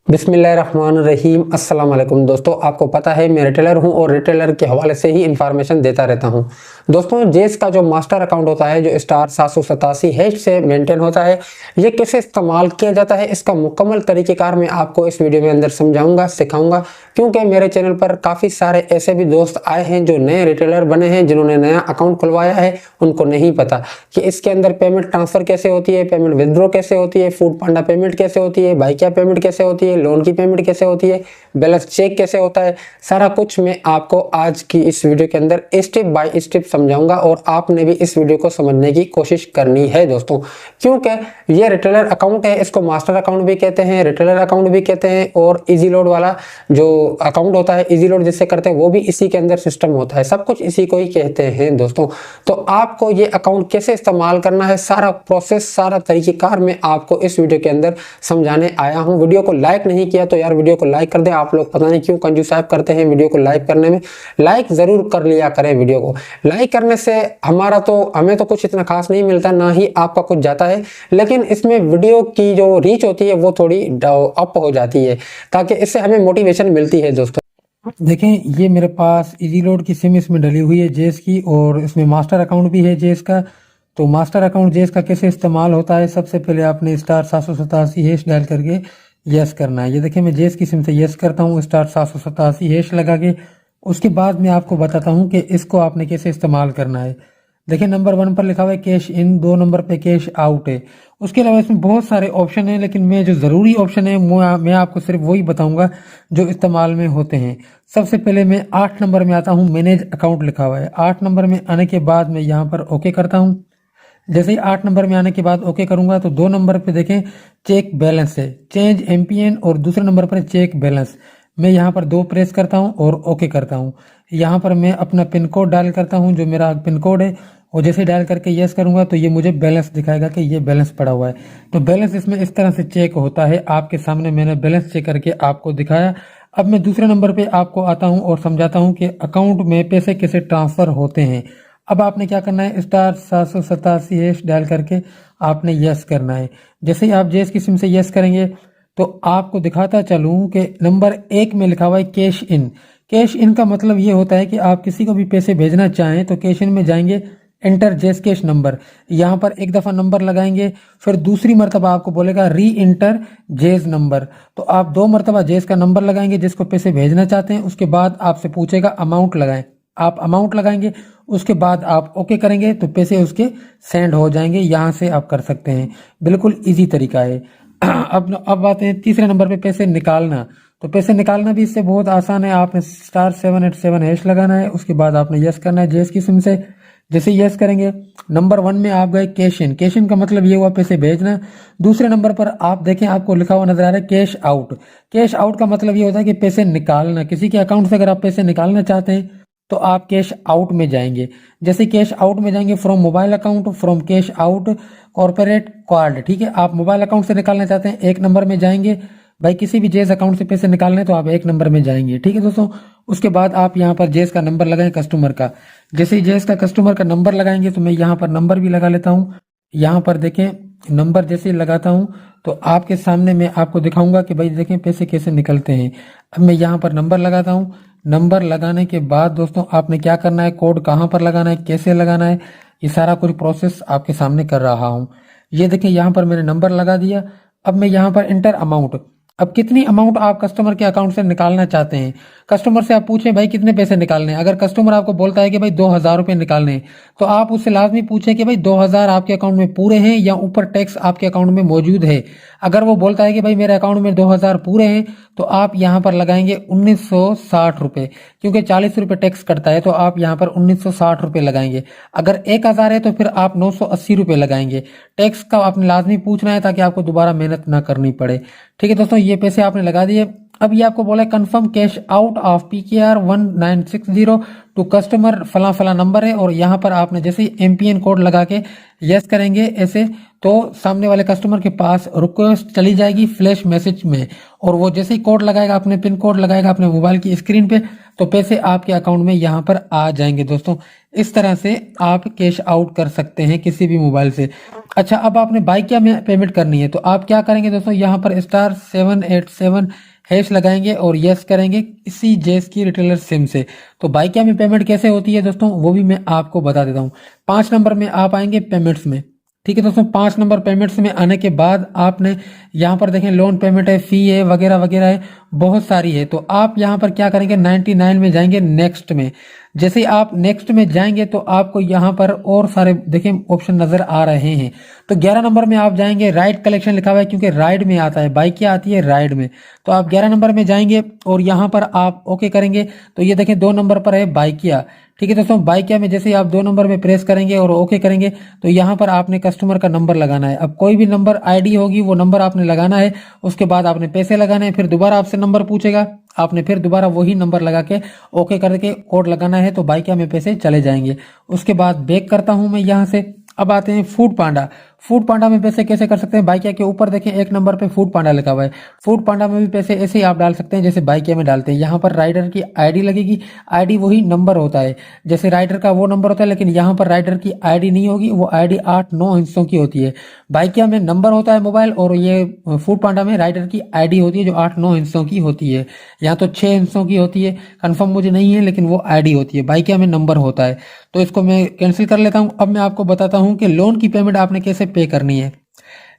बिस्मिल्लाहिर्रहमानिर्रहीम। अस्सलाम वालेकुम दोस्तों, आपको पता है मैं रिटेलर हूं और रिटेलर के हवाले से ही इंफॉर्मेशन देता रहता हूं। दोस्तों, जेस का जो मास्टर अकाउंट होता है जो स्टार 787 हैश से मेंटेन होता है, ये कैसे इस्तेमाल किया जाता है इसका मुकम्मल तरीक़ेकार मैं आपको इस वीडियो में अंदर समझाऊंगा, सिखाऊंगा। क्योंकि मेरे चैनल पर काफ़ी सारे ऐसे भी दोस्त आए हैं जो नए रिटेलर बने हैं, जिन्होंने नया अकाउंट खुलवाया है, उनको नहीं पता कि इसके अंदर पेमेंट ट्रांसफ़र कैसे होती है, पेमेंट विदड्रॉ कैसे होती है, फूड पांडा पेमेंट कैसे होती है, भाई क्या पेमेंट कैसे होती है, लोन की पेमेंट कैसे होती है, बैलेंस चेक कैसे होता है। सारा कुछ मैं आपको आज की इस वीडियो के अंदर स्टेप बाय स्टेप समझाऊंगा और आपने भी इस वीडियो को समझने की कोशिश करनी है दोस्तों। क्योंकि ये रिटेलर अकाउंट है, इसको मास्टर अकाउंट भी कहते हैं, रिटेलर अकाउंट भी कहते हैं, और इजी लोड वाला जो अकाउंट होता है, इजी लोड जिससे करते हैं, वो भी इसी के अंदर सिस्टम होता है। सब कुछ इसी को ही कहते हैं दोस्तों। तो आपको ये अकाउंट कैसे इस्तेमाल करना है, सारा प्रोसेस, सारा तरीक़ेकार मैं आपको इस वीडियो के अंदर समझाने आया हूँ। वीडियो को लाइक नहीं किया तो यार वीडियो को लाइक कर दें। आप लोग पता नहीं क्यों कंजूस साहब करते हैं वीडियो को लाइक करने में। लाइक जरूर कर लिया करें। वीडियो को लाइक करने से हमें तो कुछ इतना खास नहीं मिलता, ना ही आपका कुछ जाता है, लेकिन इसमें वीडियो की जो रीच होती है वो थोड़ी अप हो जाती है, ताकि इससे हमें मोटिवेशन मिलती है दोस्तों। देखें, ये मेरे पास इजी लोड की सिम इसमें डली हुई है जेस की, और इसमें मास्टर अकाउंट भी है जेस का। तो मास्टर अकाउंट जेस का कैसे इस्तेमाल होता है, सबसे पहले आपने स्टार 787 हैश डायल करके यस करना है। ये देखिए, मैं जेस की सिम से यस करता हूँ, स्टार 787 हैश लगा के। उसके बाद मैं आपको बताता हूँ कि इसको आपने कैसे इस्तेमाल करना है। देखिए, नंबर 1 पर लिखा हुआ है कैश इन, 2 नंबर पे कैश आउट है। उसके अलावा इसमें बहुत सारे ऑप्शन हैं, लेकिन मैं जो ज़रूरी ऑप्शन है मैं आपको सिर्फ वही बताऊंगा जो इस्तेमाल में होते हैं। सबसे पहले मैं 8 नंबर में आता हूँ, मैनेज अकाउंट लिखा हुआ है। 8 नंबर में आने के बाद मैं यहाँ पर ओके करता हूँ। जैसे ही 8 नंबर में आने के बाद ओके करूंगा तो 2 नंबर पे देखें चेक बैलेंस है, चेंज एमपीएन, और दूसरे नंबर पर चेक बैलेंस। मैं यहाँ पर 2 प्रेस करता हूँ और ओके करता हूँ। यहाँ पर मैं अपना पिन कोड डायल करता हूँ, जो मेरा पिन कोड है, और जैसे डायल करके यस करूंगा तो ये मुझे बैलेंस दिखाएगा कि ये बैलेंस पड़ा हुआ है। तो बैलेंस इसमें इस तरह से चेक होता है। आपके सामने मैंने बैलेंस चेक करके आपको दिखाया। अब मैं दूसरे नंबर पे आपको आता हूँ और समझाता हूँ कि अकाउंट में पैसे कैसे ट्रांसफर होते हैं। अब आपने क्या करना है, स्टार 787 हैश डायल करके आपने यस करना है। जैसे ही आप जेस की सिम से यस करेंगे तो आपको दिखाता चलूं कि नंबर 1 में लिखा हुआ है कैश इन। कैश इन का मतलब ये होता है कि आप किसी को भी पैसे भेजना चाहें तो कैश इन में जाएंगे, एंटर जेस कैश नंबर, यहाँ पर एक दफ़ा नंबर लगाएंगे, फिर दूसरी मरतबा आपको बोलेगा री इंटर जेस नंबर। तो आप 2 मरतबा जेस का नंबर लगाएंगे जिसको पैसे भेजना चाहते हैं। उसके बाद आपसे पूछेगा अमाउंट लगाएं, आप अमाउंट लगाएंगे। उसके बाद आप ओके करेंगे तो पैसे उसके सेंड हो जाएंगे। यहाँ से आप कर सकते हैं, बिल्कुल इजी तरीका है। अब आते हैं तीसरे नंबर पे पैसे निकालना। तो पैसे निकालना भी इससे बहुत आसान है। आपने स्टार 787 हैश लगाना है, उसके बाद आपने यस करना है जेस की सिम से। जैसे यस करेंगे, नंबर 1 में आप गए कैश इन। कैश इन का मतलब ये हुआ पैसे भेजना। दूसरे नंबर पर आप देखें, आपको लिखा हुआ नजर आ रहा है कैश आउट। कैश आउट का मतलब ये होता है कि पैसे निकालना। किसी के अकाउंट से अगर आप पैसे निकालना चाहते हैं तो आप कैश आउट में जाएंगे। जैसे कैश आउट में जाएंगे, from mobile account, from cash out corporate card, ठीक है। आप मोबाइल अकाउंट से निकालना चाहते हैं, 1 नंबर में जाएंगे। भाई किसी भी जेस अकाउंट से पैसे निकालने तो आप 1 नंबर में जाएंगे, ठीक है दोस्तों। उसके बाद आप यहाँ पर जेस का नंबर लगाएं, कस्टमर का। जैसे ही जेस का कस्टमर का नंबर लगाएंगे तो मैं यहाँ पर नंबर भी लगा लेता हूँ। यहाँ पर देखें, नंबर जैसे ही लगाता हूँ तो आपके सामने मैं आपको दिखाऊंगा कि भाई देखें पैसे कैसे निकलते हैं। अब मैं यहाँ पर नंबर लगाता हूँ। नंबर लगाने के बाद दोस्तों आपने क्या करना है, कोड कहाँ पर लगाना है, कैसे लगाना है, ये सारा कुछ प्रोसेस आपके सामने कर रहा हूँ। ये देखें, यहाँ पर मैंने नंबर लगा दिया। अब मैं यहाँ पर इंटर अमाउंट, अब कितनी अमाउंट आप कस्टमर के अकाउंट से निकालना चाहते हैं। कस्टमर से आप पूछें भाई कितने पैसे निकालने हैं। अगर कस्टमर आपको बोलता है कि भाई 2000 रुपये निकालने हैं, तो आप उससे लाजमी पूछें कि भाई 2000 आपके अकाउंट में पूरे हैं या ऊपर टैक्स आपके अकाउंट में मौजूद है। अगर वो बोलता है कि भाई मेरे अकाउंट में 2000 पूरे हैं, तो आप यहाँ पर लगाएंगे 1960 रुपये, क्योंकि 40 रुपये टैक्स कटता है, तो आप यहाँ पर 1960 रुपये लगाएंगे। अगर 1000 है तो फिर आप 980 रुपये लगाएंगे। टैक्स का आपने लाजमी पूछना है ताकि आपको दोबारा मेहनत ना करनी पड़े, ठीक है दोस्तों। ये पैसे आपने लगा दिए। अब ये आपको बोला है confirm cash out of PKR 1960 to customer फला फला नंबर है, और यहाँ पर आपने जैसे ही MPN कोड लगा के यस करेंगे ऐसे, तो सामने वाले कस्टमर के पास रिक्वेस्ट चली जाएगी फ्लैश मैसेज में, और वो जैसे ही कोड लगाएगा, अपने पिन कोड लगाएगा अपने मोबाइल की स्क्रीन पे, तो पैसे आपके अकाउंट में यहाँ पर आ जाएंगे दोस्तों। इस तरह से आप कैश आउट कर सकते हैं किसी भी मोबाइल से। अच्छा, अब आपने बाइकिया में पेमेंट करनी है, तो आप क्या करेंगे दोस्तों, यहाँ पर *787# लगाएंगे और यस करेंगे इसी जेस की रिटेलर सिम से। तो बाइकिया में पेमेंट कैसे होती है दोस्तों, वो भी मैं आपको बता देता हूँ। 5 नंबर में आप आएंगे पेमेंट्स में, ठीक है दोस्तों। 5 नंबर पेमेंट्स में आने के बाद आपने यहाँ पर देखें लोन पेमेंट है, फी है, वगैरह वगैरह है, बहुत सारी है। तो आप यहाँ पर क्या करेंगे, 99 में जाएंगे नेक्स्ट में। जैसे ही आप नेक्स्ट में जाएंगे तो आपको यहाँ पर और सारे देखें ऑप्शन नजर आ रहे हैं। तो 11 नंबर में आप जाएंगे, राइड कलेक्शन लिखा हुआ है क्योंकि राइड में आता है, बाइकिया आती है राइड में। तो आप 11 नंबर में जाएंगे और यहाँ पर आप ओके करेंगे। तो ये देखें 2 नंबर पर है बाइकिया, ठीक है दोस्तों। बाइकिया में जैसे ही आप 2 नंबर में प्रेस करेंगे और ओके करेंगे, तो यहाँ पर आपने कस्टमर का नंबर लगाना है। अब कोई भी नंबर ID होगी वो नंबर आपने लगाना है, उसके बाद आपने पैसे लगाने हैं, फिर दोबारा आपसे नंबर पूछेगा, आपने फिर दोबारा वही नंबर लगा के ओके करके कोड लगाना है, तो बाइकिया में पैसे चले जाएंगे। उसके बाद बैक करता हूं मैं यहाँ से। अब आते हैं फूड पांडा। फूड पांडा में पैसे कैसे कर सकते हैं, बाइकिया के ऊपर देखें 1 नंबर पे फूड पांडा लिखा हुआ है। फूड पांडा में भी पैसे ऐसे ही आप डाल सकते हैं जैसे बाइकिया में डालते हैं। यहाँ पर राइडर की ID लगेगी, ID वही नंबर होता है जैसे राइडर का वो नंबर होता है, लेकिन यहाँ पर राइडर की ID नहीं होगी, वो ID 8-9 हिस्सों की होती है। बाइकिया में नंबर होता है मोबाइल, और ये फूड पांडा में राइडर की ID होती है जो 8-9 हिस्सों की होती है। यहाँ तो 6 हिस्सों की होती है, कंफर्म मुझे नहीं है, लेकिन वो ID होती है। बाइकिया में नंबर होता है। तो इसको मैं कैंसिल कर लेता हूँ। अब मैं आपको बताता हूँ कि लोन की पेमेंट आपने कैसे पे करनी है।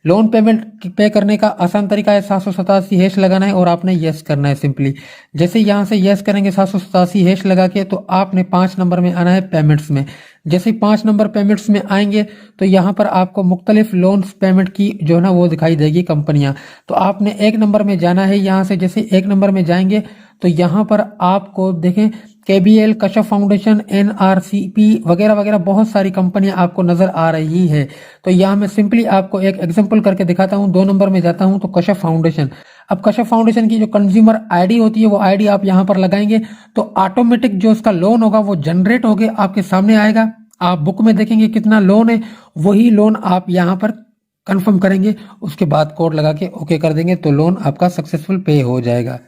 लोन पेमेंट पे करने का आसान तरीका है, 787# लगाना है और आपने यस करना है सिंपली। जैसे यहाँ से यस करेंगे 787# लगा के, तो आपने 5 नंबर में आना है पेमेंट्स में। जैसे 5 नंबर पेमेंट्स में आएंगे तो यहाँ पर आपको मुख्तलिफ लोन्स पेमेंट की जो है ना वो दिखाई देगी कंपनियां। तो आपने 1 नंबर में जाना है। यहाँ से जैसे 1 नंबर में जाएंगे तो यहाँ पर आपको देखें KBL, कशफ फाउंडेशन, NRCP वगैरह वगैरह बहुत सारी कंपनियां आपको नजर आ रही है। तो यहाँ मैं सिंपली आपको एक एग्जांपल करके दिखाता हूँ। 2 नंबर में जाता हूँ तो कशफ फाउंडेशन। अब कशफ फाउंडेशन की जो कंज्यूमर ID होती है वो ID आप यहाँ पर लगाएंगे, तो ऑटोमेटिक जो उसका लोन होगा वो जनरेट होके आपके सामने आएगा। आप बुक में देखेंगे कितना लोन है, वही लोन आप यहाँ पर कंफर्म करेंगे, उसके बाद कोड लगा के ओके कर देंगे, तो लोन आपका सक्सेसफुल पे हो जाएगा।